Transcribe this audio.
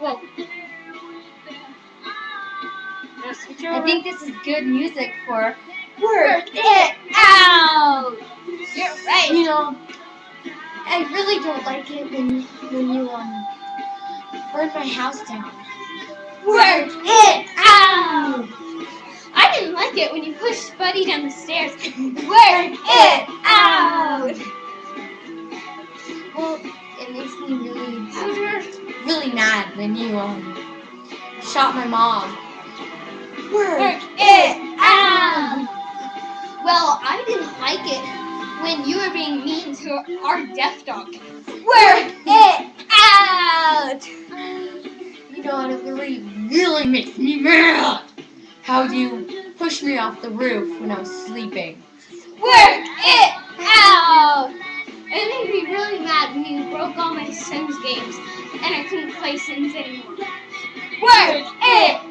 Well, I think this is good music for Work It Out! You're right. You know, I really don't like it when you burn my house down. Work it out! I didn't like it when you pushed Buddy down the stairs. Work it out! Well, it makes me really mad when you shot my mom. Work it out! Well, I didn't like it when you were being mean to our deaf dog. Work it out! You know what, it really makes me mad. How you pushed me off the roof when I was sleeping. Work it out! It made me really mad when you broke all my Sims games and I couldn't play Sims anymore. Work it